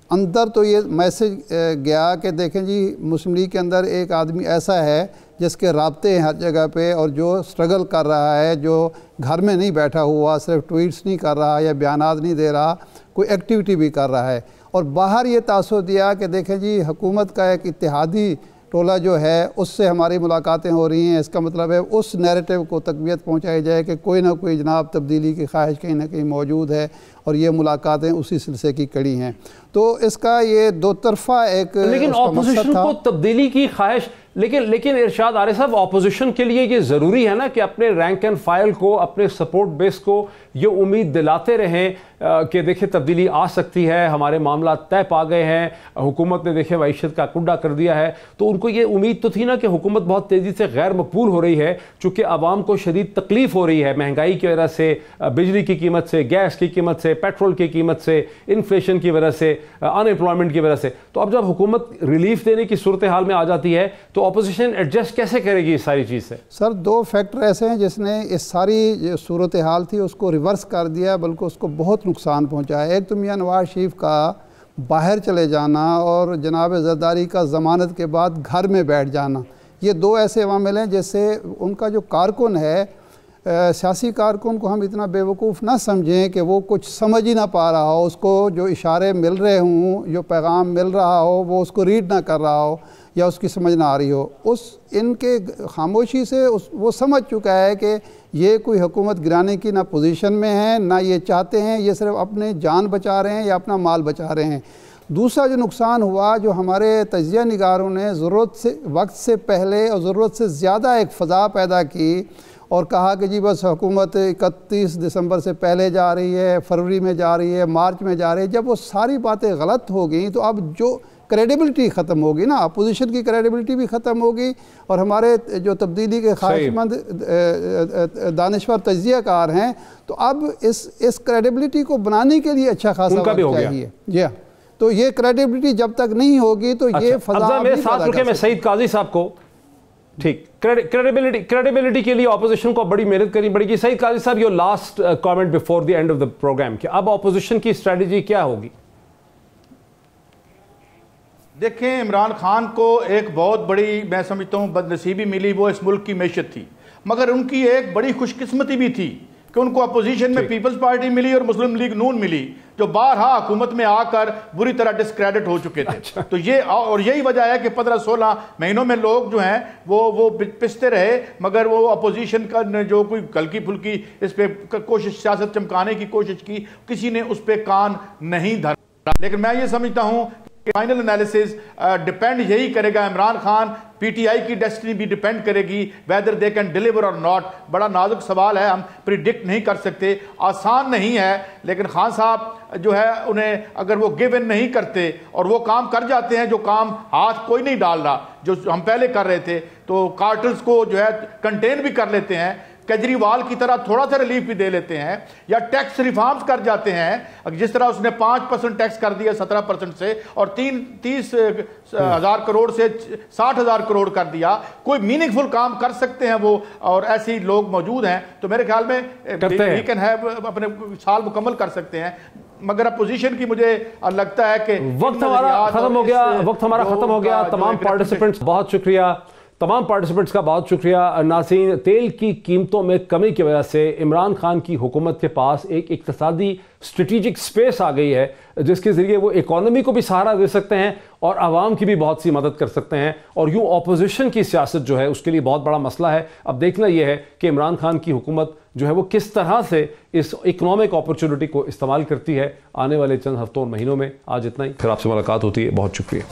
अंदर तो ये मैसेज गया कि देखें जी, मुस्लिम लीग के अंदर एक आदमी ऐसा है जिसके राब्ते हैं हर जगह पे और जो स्ट्रगल कर रहा है, जो घर में नहीं बैठा हुआ, सिर्फ ट्वीट्स नहीं कर रहा या बयानात नहीं दे रहा, कोई एक्टिविटी भी कर रहा है। और बाहर ये तासुर दिया कि देखें जी, हुकूमत का एक इत्तेहादी टोला जो है उससे हमारी मुलाकातें हो रही हैं। इसका मतलब है उस नैरेटिव को तक़वियत पहुंचाई जाए कि कोई ना कोई जनाब तब्दीली की ख्वाहिश कहीं ना कहीं मौजूद है और ये मुलाकातें उसी सिलसिले की कड़ी हैं। तो इसका ये दो तरफ़ा एक, लेकिन ऑपोजिशन को तब्दीली की ख्वाहिश, लेकिन इरशाद आरिफ साहब, ऑपोजिशन के लिए ये ज़रूरी है ना कि अपने रैंक एंड फाइल को, अपने सपोर्ट बेस को ये उम्मीद दिलाते रहें कि देखिए तब्दीली आ सकती है, हमारे मामला तय पा गए हैं, हुकूमत ने देखिए मईशत का कुंडा कर दिया है। तो उनको ये उम्मीद तो थी ना कि हुकूमत बहुत तेज़ी से गैर मकबूल हो रही है, चूँकि आवाम को शदीद तकलीफ़ हो रही है महंगाई की वजह से, बिजली की कीमत से, गैस की कीमत से, पेट्रोल की कीमत से, इन्फ्लेशन की वजह से, अनएम्प्लॉयमेंट की वजह से। तो अब जब हुकूमत रिलीफ देने की सूरत हाल में आ जाती है तो अपोजिशन एडजस्ट कैसे करेगी इस सारी चीज़ से? सर, दो फैक्टर ऐसे हैं जिसने इस सारी जो सूरत हाल थी उसको रिवर्स कर दिया, बल्कि उसको बहुत नुकसान पहुंचाया। एक तो मियां नवाज शरीफ का बाहर चले जाना और जनाब जरदारी का ज़मानत के बाद घर में बैठ जाना, ये दो ऐसे अवामिल हैं जिससे उनका जो कारकुन है, सियासी कारकुन को हम इतना बेवकूफ़ ना समझें कि वो कुछ समझ ही ना पा रहा हो, उसको जो इशारे मिल रहे हों, जो पैगाम मिल रहा हो, वो उसको रीड ना कर रहा हो या उसकी समझ ना आ रही हो। इनके खामोशी से वो समझ चुका है कि ये कोई हुकूमत गिराने की ना पोजीशन में है, ना ये चाहते हैं, ये सिर्फ अपने जान बचा रहे हैं या अपना माल बचा रहे हैं। दूसरा जो नुकसान हुआ, जो हमारे तजिया निगारों ने ज़रूरत से, वक्त से पहले और ज़रूरत से ज़्यादा एक फ़ज़ा पैदा की और कहा कि जी बस हुकूमत 31 दिसंबर से पहले जा रही है, फरवरी में जा रही है, मार्च में जा रही है। जब वो सारी बातें गलत हो गई तो अब जो क्रेडिबिलिटी ख़त्म होगी ना, अपोजिशन की क्रेडिबिलिटी भी ख़त्म होगी और हमारे जो तब्दीली के ख्वाहिशमंद दानिश्वर तजियाकार हैं, तो अब इस क्रेडिबिलिटी को बनाने के लिए अच्छा खासा वक्त चाहिए। जी हाँ, तो ये क्रेडिबिलिटी जब तक नहीं होगी तो ये फज़ा मेरे साथ रुके, मैं सईद काजी साहब को, ठीक, क्रेडिबिलिटी के लिए ऑपोजिशन को बड़ी मेहनत करनी पड़ेगी। Saeed Qazi sahab, your last comment before the end of the programme, कि अब ऑपोजिशन की स्ट्रेटजी क्या होगी? देखें, इमरान खान को एक बहुत बड़ी, मैं समझता हूँ, बदनसीबी मिली, वो इस मुल्क की मैशत थी, मगर उनकी एक बड़ी खुशकिस्मती भी थी कि उनको अपोजिशन में पीपल्स पार्टी मिली और मुस्लिम लीग नून मिली, जो बारहा हुकूमत में आकर बुरी तरह डिस्क्रेडिट हो चुके थे। तो ये, और यही वजह है कि 15-16 महीनों में लोग जो हैं वो पिसते रहे, मगर वो अपोजिशन का ने जो कोई हल्की फुल्की इस पर कोशिश, सियासत चमकाने की कोशिश की, किसी ने उस पर कान नहीं धरा। लेकिन मैं ये समझता हूँ फाइनल एनालिसिस डिपेंड यही करेगा, इमरान खान, पीटीआई की डेस्टिनी भी डिपेंड करेगी वेदर दे कैन डिलीवर और नॉट। बड़ा नाजुक सवाल है, हम प्रिडिक्ट नहीं कर सकते, आसान नहीं है, लेकिन खान साहब जो है उन्हें अगर वो गिव इन नहीं करते और वो काम कर जाते हैं जो काम हाथ कोई नहीं डाल रहा, जो हम पहले कर रहे थे, तो कार्टल्स को जो है कंटेन भी कर लेते हैं, केजरीवाल की तरह थोड़ा सा रिलीफ भी दे लेते हैं, या टैक्स रिफॉर्म्स कर जाते हैं, जिस तरह उसने 5% टैक्स कर दिया 17% से, और 30,000 करोड़ से 60,000 करोड़ कर दिया, कोई मीनिंगफुल काम कर सकते हैं वो, और ऐसे लोग मौजूद हैं। तो मेरे ख्याल में वी कैन हैव, अपने साल मुकम्मल कर सकते हैं। मगर अपोजिशन की मुझे लगता है कि वक्त हमारा खत्म हो गया। तमाम पार्टिसिपेंट्स, बहुत शुक्रिया। तमाम पार्टिसिपेंट्स का बहुत शुक्रिया। नाज़रीन, तेल की कीमतों में कमी की वजह से इमरान खान की हुकूमत के पास एक इक़्तिसादी स्ट्रेटेजिक स्पेस आ गई है, जिसके ज़रिए वो इकॉनमी को भी सहारा दे सकते हैं और आवाम की भी बहुत सी मदद कर सकते हैं। और यूँ अपोजिशन की सियासत जो है उसके लिए बहुत बड़ा मसला है। अब देखना यह है कि इमरान खान की हुकूमत जो है वो किस तरह से इस इकनॉमिक अपॉर्चुनिटी को इस्तेमाल करती है आने वाले चंद हफ्तों और महीनों में। आज इतना ही, फिर आपसे मुलाकात होती है। बहुत शुक्रिया।